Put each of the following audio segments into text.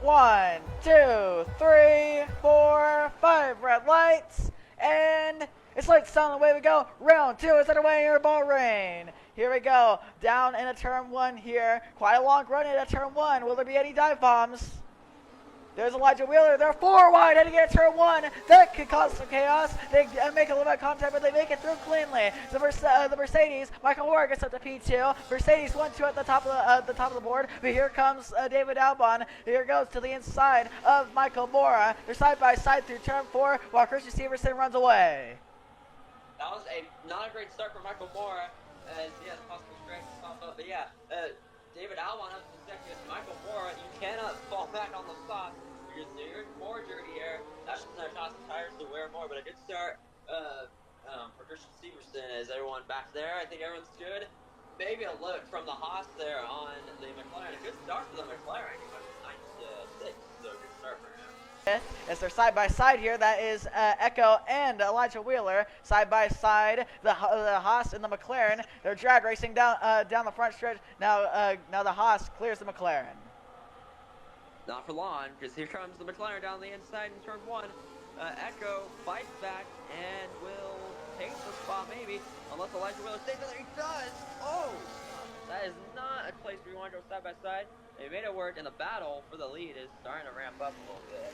1, 2, 3, 4, 5 red lights, and it's lights down. Away we go. Round 2 is underway here, Bahrain. Here we go. Down in a turn 1 here. Quite a long run into turn 1. Will there be any dive bombs? There's Elijah Wheeler. They're 4 wide heading into turn 1. That could cause some chaos. They make a little bit of contact, but they make it through cleanly. The Mercedes, Michael Moore gets up to P2. Mercedes 1-2 at the top of the board. But here comes David Albon. Here goes to the inside of Michael Moore. They're side by side through turn 4, while Christian Severson runs away. That was not a great start for Michael Moore, as he has possible strength to pop up. But yeah, David Albon has to second. Michael Moore, you cannot fall back on the spot. You're more dirty here. That's just another toss of tires to wear more, but a good start for Christian Severson as everyone back there. I think everyone's good. Maybe a look from the Haas there on the McLaren. A good start for the McLaren. He went from 9 to 6, so a good start for him. As they're side by side here, that is Echo and Elijah Wheeler side by side. The Haas and the McLaren. They're drag racing down the front stretch. Now the Haas clears the McLaren. Not for long, because here comes the McLaren down the inside in turn 1. Echo fights back and will take the spot maybe, unless Elijah Wheeler stays there. He does! Oh! That is not a place where you want to go side by side. They made it work, and the battle for the lead is starting to ramp up a little bit.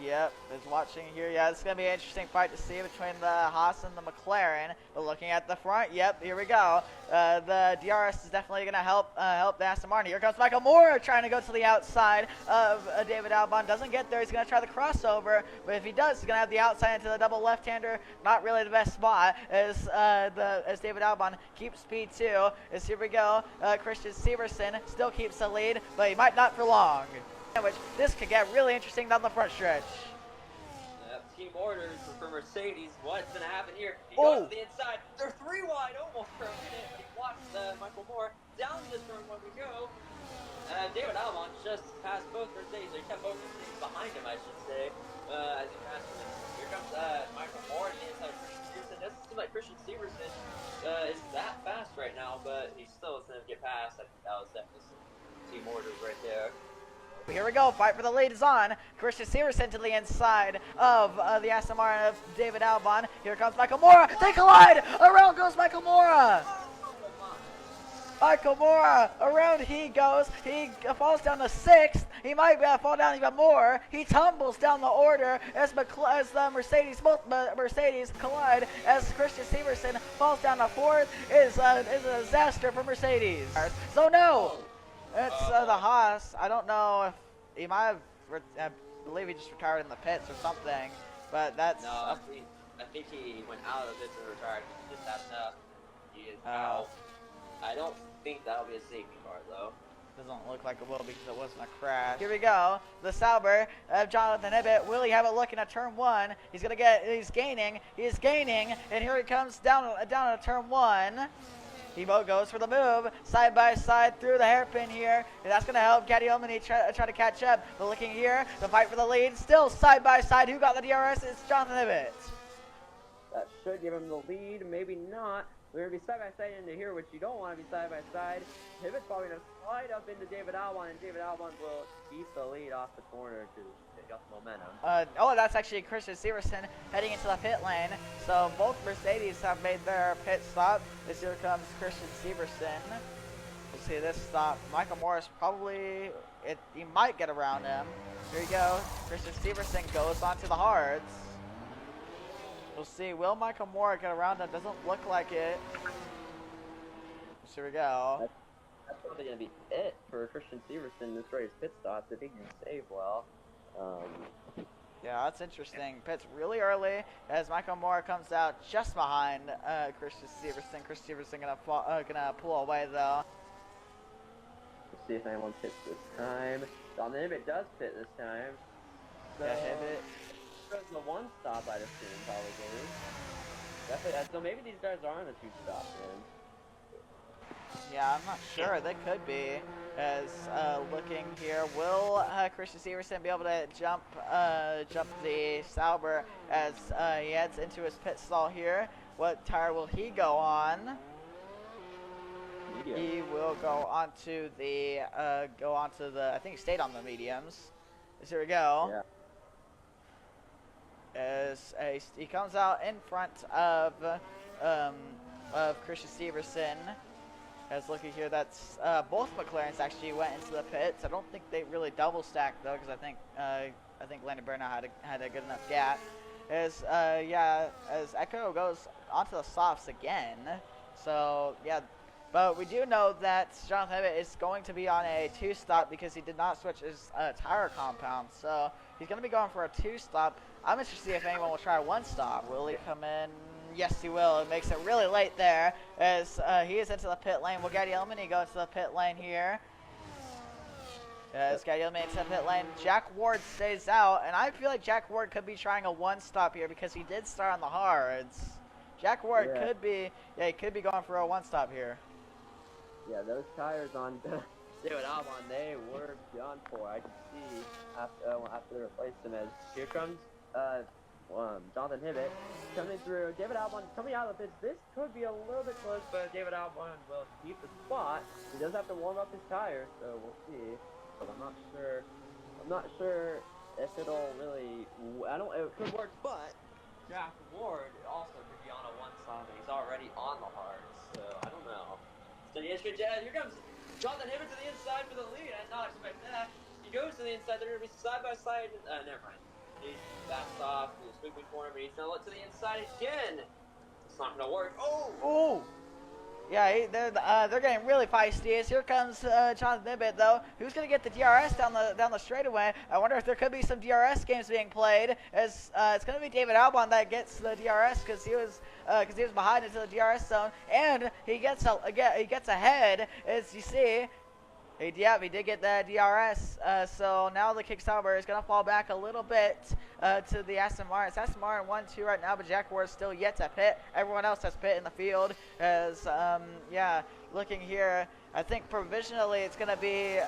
Yep, is watching here. Yeah, it's going to be an interesting fight to see between the Haas and the McLaren. But looking at the front, yep, here we go. The DRS is definitely going to help the Aston Martin. Here comes Michael Moore trying to go to the outside of David Albon. Doesn't get there. He's going to try the crossover. But if he does, he's going to have the outside into the double left-hander. Not really the best spot as David Albon keeps speed too. As here we go. Christian Severson still keeps the lead, but he might not for long. Which this could get really interesting down the front stretch. Team orders for Mercedes. What's going to happen here? He goes to the inside. They're 3 wide almost for a minute, but he blocks Michael Moore. Down this turn when we go. David Albon just passed both Mercedes. He kept both Mercedes behind him, I should say, as he passed him. Here comes Michael Moore to the inside of Christian Severson. It doesn't seem like Christian Severson is that fast right now, but he still is going to get past. I think that was definitely some team orders right there. Here we go. Fight for the lead is on. Christian Severson to the inside of the Aston Martin of David Albon. Here comes Michael Moore. They collide. Around goes Michael Moore. Michael Moore. Around he goes. He falls down to 6th. He might fall down even more. He tumbles down the order as the Mercedes collide. As Christian Severson falls down to 4th. Is a disaster for Mercedes. So no. It's the Haas. I don't know if he might have, I believe he just retired in the pits or something, but that's... No, I think he went out of it to retire. He just had enough. He is out. I don't think that'll be a safety car, though. Doesn't look like it will because it wasn't a crash. Here we go. The Sauber of Jonathan Ibbett. Will he have it looking at turn 1? He's gaining, and here he comes down at turn 1. He goes for the move, side by side through the hairpin here. And that's going to help Caddy Omani try to catch up. But looking here, the fight for the lead, still side by side. Who got the DRS? It's Jonathan Ibbett. That should give him the lead, maybe not. We're going to be side by side into here, which you don't want to be side by side. Ibbett's probably going to slide up into David Albon, and David Albon will keep the lead off the corner to pick up momentum. That's actually Christian Severson heading into the pit lane. So both Mercedes have made their pit stop. This here comes Christian Severson. We'll see this stop. Michael Morris probably, he might get around him. Here you go. Christian Severson goes onto the hards. We'll see. Will Michael Moore get around him? Doesn't look like it. Here we go. That's probably going to be it for Christian Severson this race pit stops if he can save well. Yeah, that's interesting. Pits really early as Michael Moore comes out just behind Christian Severson. Christian Severson gonna pull away though. Let's see if anyone pits this time. Jonathan Ibbett does pit this time. So, yeah, Ibbett. The 1 stop I'd assume probably. Definitely. So maybe these guys are on a 2 stop then. Yeah, I'm not sure. They could be. As looking here, will Christian Severson be able to jump the Sauber as he heads into his pit stall here? What tire will he go on? He will go onto the I think he stayed on the mediums. As here we go. Yeah. As he comes out in front um, of Christian Severson. As looking here, that's both McLarens actually went into the pits. I don't think they really double stacked though, because I think Landon Burnout had a good enough gap. As as Echo goes onto the softs again. So yeah, but we do know that Jonathan Hibbett is going to be on a 2-stop because he did not switch his tire compound. So he's going to be going for a 2-stop. I'm interested to see if anyone will try a 1-stop. Will he come in? Yes, he will. It makes it really late there as he is into the pit lane. Will Gaddy Elmany go into the pit lane here? As Gaddy Elmany into the pit lane. Jack Ward stays out, and I feel like Jack Ward could be trying a 1-stop here because he did start on the hards. Jack Ward could be going for a 1-stop here. Yeah, those tires on David Albon, they were done for. I can see after they replaced them. As here comes Jonathan Hibbett coming through. David Albon coming out of the pits. This could be a little bit close, but David Albon will keep the spot. He does have to warm up his tires, so we'll see. But I'm not sure if it'll really. It could work, but Jack Ward also could be on a 1-stop, and he's already on the hards, so I don't know. So yes, here comes Jonathan Hibbett to the inside for the lead. I did not expect that. He goes to the inside. They're going to be side by side. Never mind. He backs off. He's sweeping corner, but he's going to look to the inside again. It's not going to work. Oh! Yeah, they're getting really feisty. As here comes Jonathan Hibbett, though. Who's going to get the DRS down the straightaway? I wonder if there could be some DRS games being played. As it's going to be David Albon that gets the DRS because he was behind into the DRS zone, and he gets ahead. As you see. He did get the DRS, so now the Kick Sauber is going to fall back a little bit to the Aston Martin. It's Aston Martin 1-2 right now, but Jack Ward is still yet to pit. Everyone else has pit in the field. As, looking here, I think provisionally it's going to be,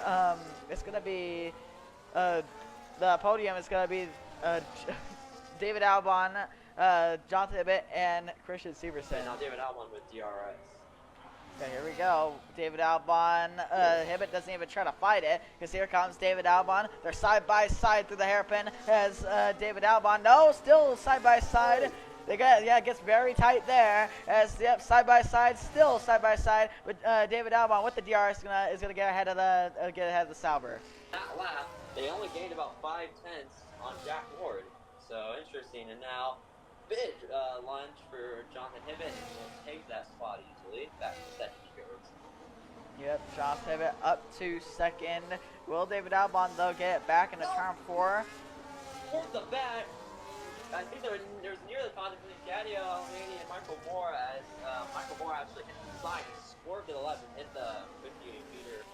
the podium is going to be David Albon, Jonathan Hibbett, and Christian Severson. And now David Albon with DRS. Okay, here we go. David Albon. Hibbett doesn't even try to fight it because here comes David Albon. They're side by side through the hairpin as David Albon. No, still side by side. It gets very tight there as side by side, still side by side. But David Albon with the DRS is gonna get ahead of the Sauber. That lap, they only gained about 5/10 on Jack Ward. So interesting. And now big lunge for Jonathan Hibbett, and will take that spot easily. Back to second he goes. Yep, Jonathan Hibbett up to second. Will David Albon, though, get it back into turn 4? Towards the back, I think there was nearly contact between Gaddy Elmany and Michael Moore as Michael Moore actually hit the side. He swerved to the left and hit the 58-meter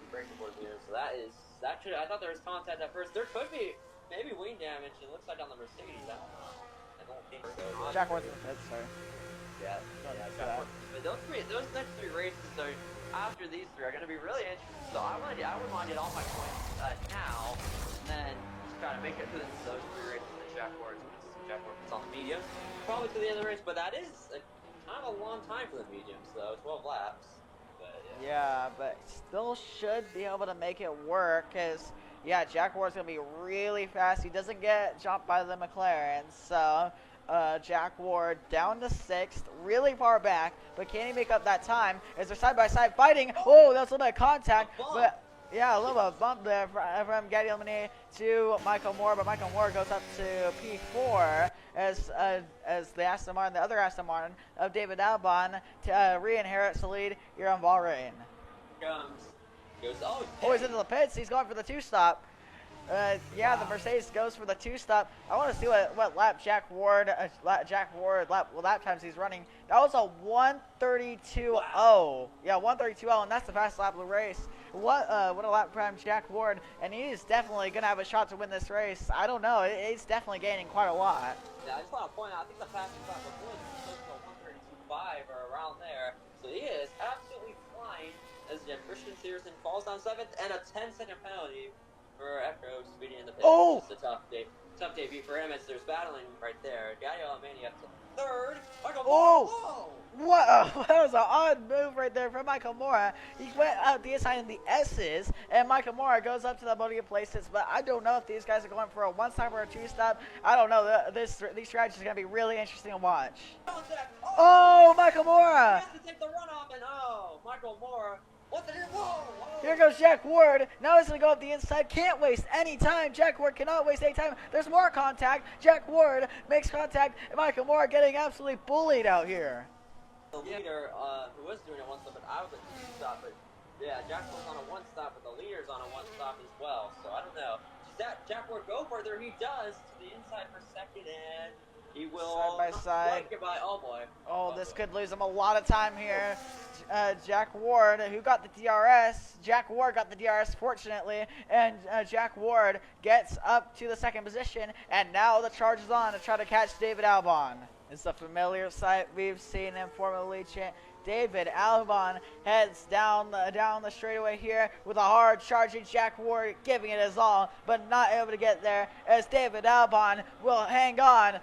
braking board meter. So I thought there was contact at first. There could be maybe wing damage. It looks like on the Mercedes. I don't know. I don't think so. Jack Ward's in the pits, sorry. Yeah, Jack Ward. But those next 3 races are after these 3 are going to be really interesting. So I would want to get all my points now, and then just try to make it to those 3 races. And Jack Ward's on the medium, probably to the end of the race. But that is kind of a long time for the mediums, though. 12 laps. But, yeah, but still should be able to make it work. Cause Jack Ward's gonna be really fast. He doesn't get jumped by the McLaren, so. Jack Ward down to 6th, really far back, but can he make up that time? As they're side by side fighting. Oh, that's a little bit of contact, but yeah, a little bit of bump there from Gaddy Elmany to Michael Moore, but Michael Moore goes up to P4 as the Aston Martin, the other Aston Martin of David Albon, to re-inherits the lead here on Bahrain. He's into the pits. He's going for the 2-stop. The Mercedes goes for the 2-stop. I want to see what lap Jack Ward lap times he's running. That was a 1:32.0. Wow. Yeah, 1:32.0, and that's the fastest lap of the race. What a lap time Jack Ward, and he's definitely gonna have a shot to win this race. I don't know, he's definitely gaining quite a lot. Yeah, I just want to point out, I think the fastest lap before was close to 1:32.5 or around there. So he is absolutely flying as Christian Severson falls down 7th and a 10-second penalty for Echo, speeding in the pits. Oh! It's a tough debut for him as there's battling right there. Gadio Almani up to third. Michael Oh! Whoa! What? That was an odd move right there from Nakamura. He went out the inside in the S's, and Nakamura goes up to the podium places. But I don't know if these guys are going for a one-stop or a two-stop. I don't know. These strategies are going to be really interesting to watch. Oh, Nakamura! He has to take the runoff, and Michael Moore. What the hell? Whoa! Here goes Jack Ward. Now he's going to go up the inside. Can't waste any time. Jack Ward cannot waste any time. There's more contact. Jack Ward makes contact. And Michael Moore getting absolutely bullied out here. The leader, who was doing a one-stop, but I was a two-stop. But yeah, Jack Ward's on a one-stop, but the leader's on a one-stop as well. So I don't know. Does Jack Ward go further? He does to the inside for second, and he will side by side. Goodbye. Oh boy. Oh, this could lose him a lot of time here. Jack Ward, who got the DRS. Jack Ward got the DRS, fortunately, and Jack Ward gets up to the second position, and now the charge is on to try to catch David Albon. It's a familiar sight. We've seen him formerly chant. David Albon heads down the straightaway here with a hard charging Jack Ward, giving it his all, but not able to get there as David Albon will hang on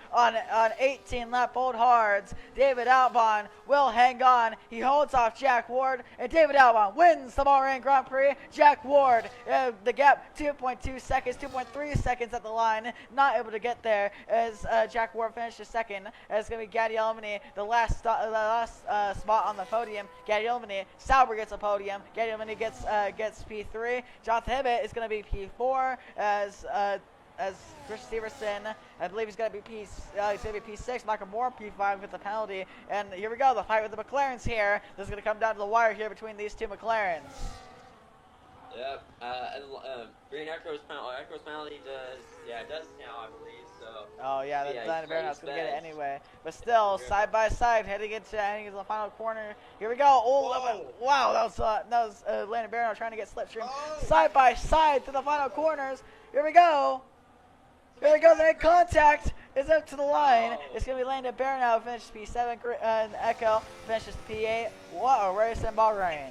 18 lap old hards. David Albon will hang on. He holds off Jack Ward, and David Albon wins the Bahrain Grand Prix. Jack Ward, the gap 2.2 seconds, 2.3 seconds at the line, not able to get there as Jack Ward finishes second. It's going to be Gadi Elmany, the last spot on the podium. Gadi Elmany, Sauber gets a podium. Gadi Elmany gets P3. Jonathan Hibbett is going to be P4 as Christian Severson, I believe he's going to be P6. Michael Moore P5 with the penalty. And here we go, the fight with the McLarens here. This is going to come down to the wire here between these two McLarens. Yep. Green Echo's penalty does now, I believe. So. Oh yeah, that's Landon Barrett's going to get it anyway. But still, side by side, heading into the final corner. Here we go. Oh, wow, that was Landon Barrett trying to get slipstream. Side by side to the final corners. Here we go. Here we go. The contact is up to the line. It's going to be Landon Barrett now, finishes P7, and Echo finishes P8. What a race in Bahrain.